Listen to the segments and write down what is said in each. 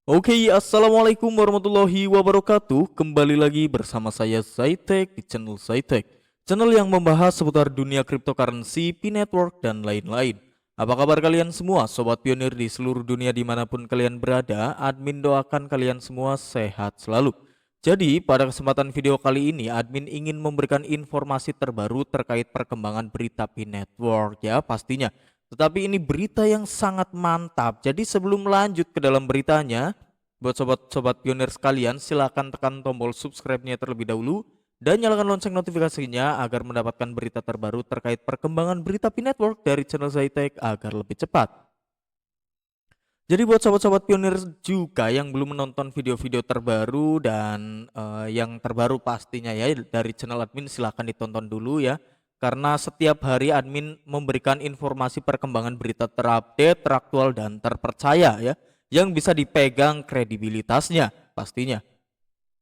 Assalamualaikum warahmatullahi wabarakatuh. Kembali lagi bersama saya Zaitek di channel Zaitek, channel yang membahas seputar dunia cryptocurrency, P-Network, dan lain-lain. Apa kabar kalian semua, sobat pionir di seluruh dunia dimanapun kalian berada? Admin doakan kalian semua sehat selalu. Jadi, pada kesempatan video kali ini, admin ingin memberikan informasi terbaru terkait perkembangan berita P-Network ya pastinya. Tetapi ini berita yang sangat mantap. Jadi sebelum lanjut ke dalam beritanya, buat sobat-sobat pionir sekalian, silahkan tekan tombol subscribe-nya terlebih dahulu dan nyalakan lonceng notifikasinya agar mendapatkan berita terbaru terkait perkembangan berita P-Network dari channel Zaitek agar lebih cepat. Jadi buat sobat-sobat pionir juga yang belum menonton video-video terbaru dan yang terbaru pastinya ya dari channel admin, silahkan ditonton dulu ya. Karena setiap hari admin memberikan informasi perkembangan berita terupdate, teraktual, dan terpercaya ya, yang bisa dipegang kredibilitasnya pastinya.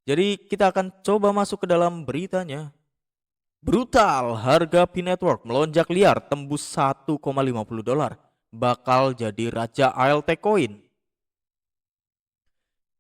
Jadi kita akan coba masuk ke dalam beritanya. Brutal, harga P-Network melonjak liar tembus 1,50 dolar. Bakal jadi raja ALT Coin.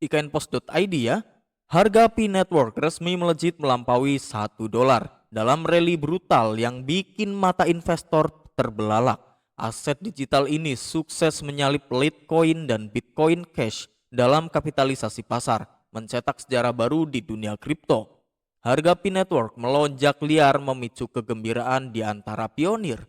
Ikainpost.id ya. Harga P-Network resmi melejit melampaui 1 dolar dalam rally brutal yang bikin mata investor terbelalak. Aset digital ini sukses menyalip Litecoin dan Bitcoin Cash dalam kapitalisasi pasar, mencetak sejarah baru di dunia kripto. Harga P-Network melonjak liar memicu kegembiraan di antara pionir.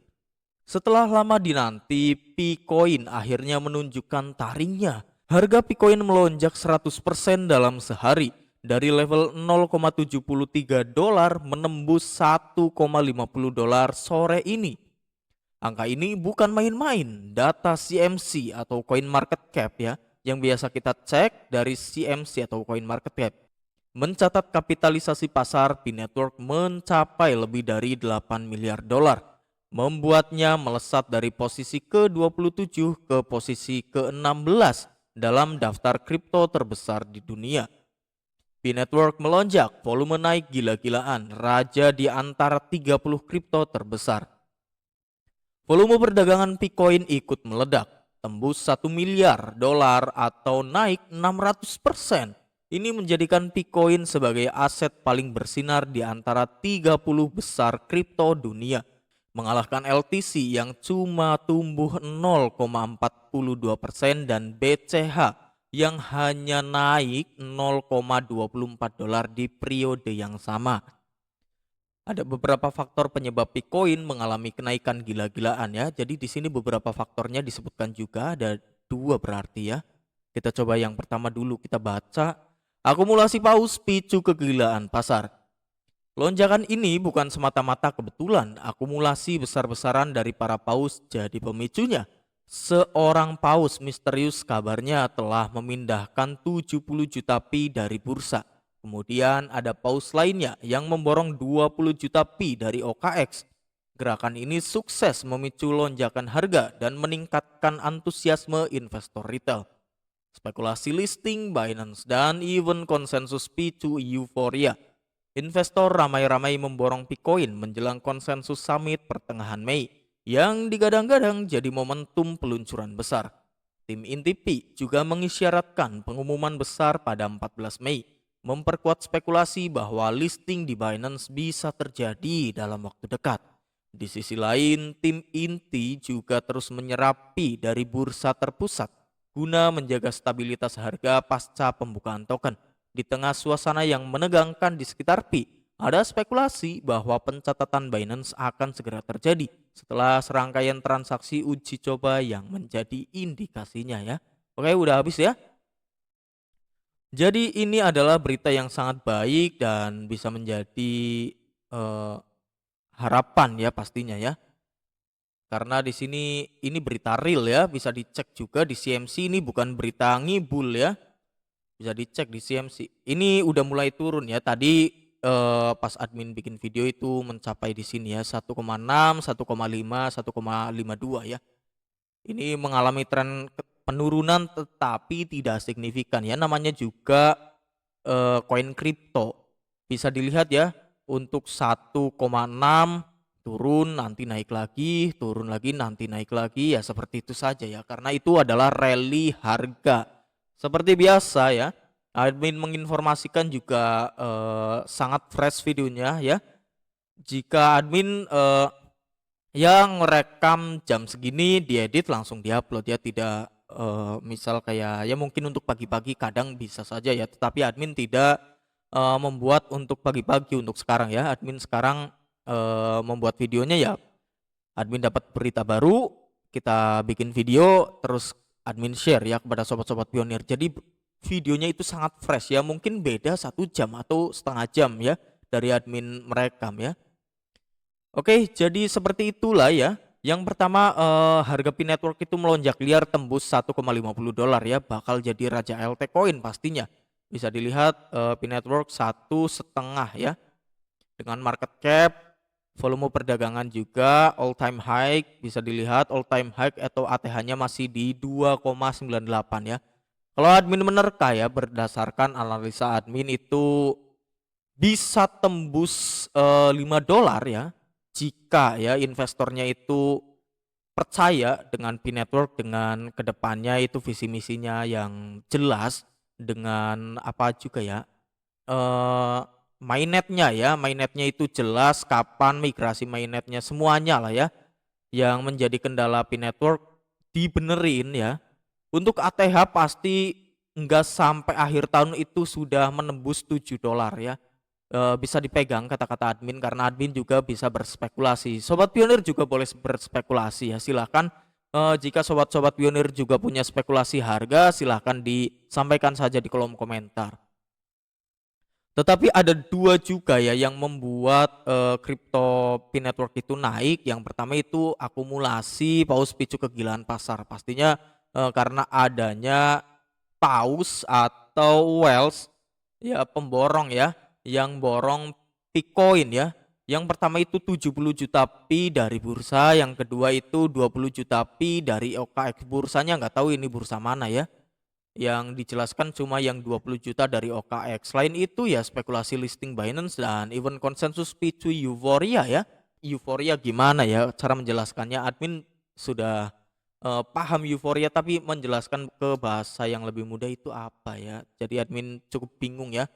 Setelah lama dinanti, P-Coin akhirnya menunjukkan taringnya. Harga P-Coin melonjak 100% dalam sehari. Dari level 0,73 dolar menembus 1,50 dolar sore ini. Angka ini bukan main-main. Data CMC atau Coin Market Cap ya, yang biasa kita cek dari CMC atau Coin Market Cap, mencatat kapitalisasi pasar P-Network mencapai lebih dari 8 miliar dolar. Membuatnya melesat dari posisi ke-27 ke posisi ke-16 dalam daftar kripto terbesar di dunia. P-Network melonjak, volume naik gila-gilaan, raja di antara 30 kripto terbesar. Volume perdagangan P-Coin ikut meledak, tembus 1 miliar dolar atau naik 600%. Ini menjadikan P-Coin sebagai aset paling bersinar di antara 30 besar kripto dunia, mengalahkan LTC yang cuma tumbuh 0,42% dan BCH yang hanya naik 0,24 dolar di periode yang sama. Ada beberapa faktor penyebab Bitcoin mengalami kenaikan gila-gilaan ya. Jadi di sini beberapa faktornya disebutkan juga, ada dua berarti ya. Kita coba yang pertama dulu, kita baca. Akumulasi paus picu kegilaan pasar. Lonjakan ini bukan semata-mata kebetulan, akumulasi besar-besaran dari para paus jadi pemicunya. Seorang paus misterius kabarnya telah memindahkan 70 juta pi dari bursa. Kemudian ada paus lainnya yang memborong 20 juta pi dari OKX. Gerakan ini sukses memicu lonjakan harga dan meningkatkan antusiasme investor retail. Spekulasi listing Binance dan even konsensus picu euforia. Investor ramai-ramai memborong Bitcoin menjelang konsensus summit pertengahan Mei yang digadang-gadang jadi momentum peluncuran besar. Tim inti P juga mengisyaratkan pengumuman besar pada 14 Mei, memperkuat spekulasi bahwa listing di Binance bisa terjadi dalam waktu dekat. Di sisi lain, tim inti juga terus menyerap P dari bursa terpusat guna menjaga stabilitas harga pasca pembukaan token. Di tengah suasana yang menegangkan di sekitar Pi, ada spekulasi bahwa pencatatan Binance akan segera terjadi setelah serangkaian transaksi uji coba yang menjadi indikasinya ya. Oke, udah habis ya. Jadi ini adalah berita yang sangat baik dan bisa menjadi harapan ya pastinya ya. Karena di sini ini berita real ya, bisa dicek juga di CMC, ini bukan berita ngibul ya. Bisa dicek di CMC. Ini udah mulai turun ya. Tadi pas admin bikin video itu mencapai di sini ya 1,6, 1,5, 1,52 ya. Ini mengalami tren penurunan tetapi tidak signifikan ya. Namanya juga koin kripto. Bisa dilihat ya, untuk 1,6 turun nanti naik lagi, turun lagi nanti naik lagi ya, seperti itu saja ya. Karena itu adalah rally harga. Seperti biasa ya, admin menginformasikan juga sangat fresh videonya ya. Jika admin yang ngerekam jam segini diedit langsung diupload ya, tidak misal kayak ya mungkin untuk pagi-pagi kadang bisa saja ya, tetapi admin tidak membuat untuk pagi-pagi untuk sekarang ya. Admin sekarang membuat videonya ya, admin dapat berita baru, kita bikin video terus admin share ya kepada sobat-sobat pionir. Jadi videonya itu sangat fresh ya, mungkin beda 1 jam atau setengah jam ya dari admin merekam ya. Oke, jadi seperti itulah ya. Yang pertama harga Pi Network itu melonjak liar tembus 1,50 dolar ya, bakal jadi raja LT coin pastinya. Bisa dilihat Pi Network 1,5 ya, dengan market cap, volume perdagangan juga all time high, bisa dilihat all time high atau ATH-nya masih di 2,98 ya. Kalau admin menerka ya, berdasarkan analisa admin itu bisa tembus 5 dolar ya, jika ya investornya itu percaya dengan Pi Network, dengan kedepannya itu visi misinya yang jelas, dengan apa juga ya, mainnetnya ya, mainnetnya itu jelas, kapan migrasi mainnetnya, semuanya lah ya, yang menjadi kendala Pi Network dibenerin ya. Untuk ATH pasti enggak sampai akhir tahun itu sudah menembus 7 dolar ya. Bisa dipegang kata-kata admin, karena admin juga bisa berspekulasi. Sobat pionir juga boleh berspekulasi ya, silahkan jika sobat-sobat pionir juga punya spekulasi harga, silahkan disampaikan saja di kolom komentar. Tetapi ada 2 juga ya yang membuat kripto Pi Network itu naik. Yang pertama itu akumulasi paus picu kegilaan pasar. Pastinya karena adanya paus atau whales ya, pemborong ya, yang borong Bitcoin ya. Yang pertama itu 70 juta Pi dari bursa, yang kedua itu 20 juta Pi dari OKX. Bursanya nggak tahu ini bursa mana ya. Yang dijelaskan cuma yang 20 juta dari OKX. Selain itu ya spekulasi listing Binance dan even konsensus picu euforia ya. Euforia gimana ya cara menjelaskannya? Admin sudah paham euforia, tapi menjelaskan ke bahasa yang lebih mudah itu apa ya. Jadi admin cukup bingung ya.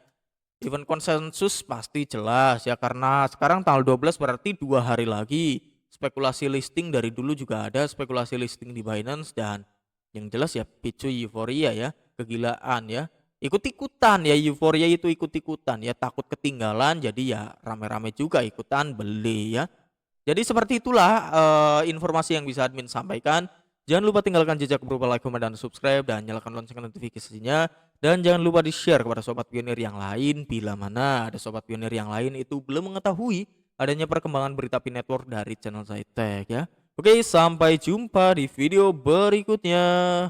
Even konsensus pasti jelas ya, karena sekarang tanggal 12 berarti 2 hari lagi. Spekulasi listing dari dulu juga ada spekulasi listing di Binance, dan yang jelas ya picu euforia ya, kegilaan ya. Ikut-ikutan ya, euforia itu ikut-ikutan ya, takut ketinggalan, jadi ya rame-rame juga ikutan beli ya. Jadi seperti itulah informasi yang bisa admin sampaikan. Jangan lupa tinggalkan jejak berupa like, comment, dan subscribe, dan nyalakan lonceng notifikasinya. Dan jangan lupa di-share kepada sobat pionir yang lain, bila mana ada sobat pionir yang lain itu belum mengetahui adanya perkembangan berita Pi Network dari channel Zitech ya. Oke, sampai jumpa di video berikutnya.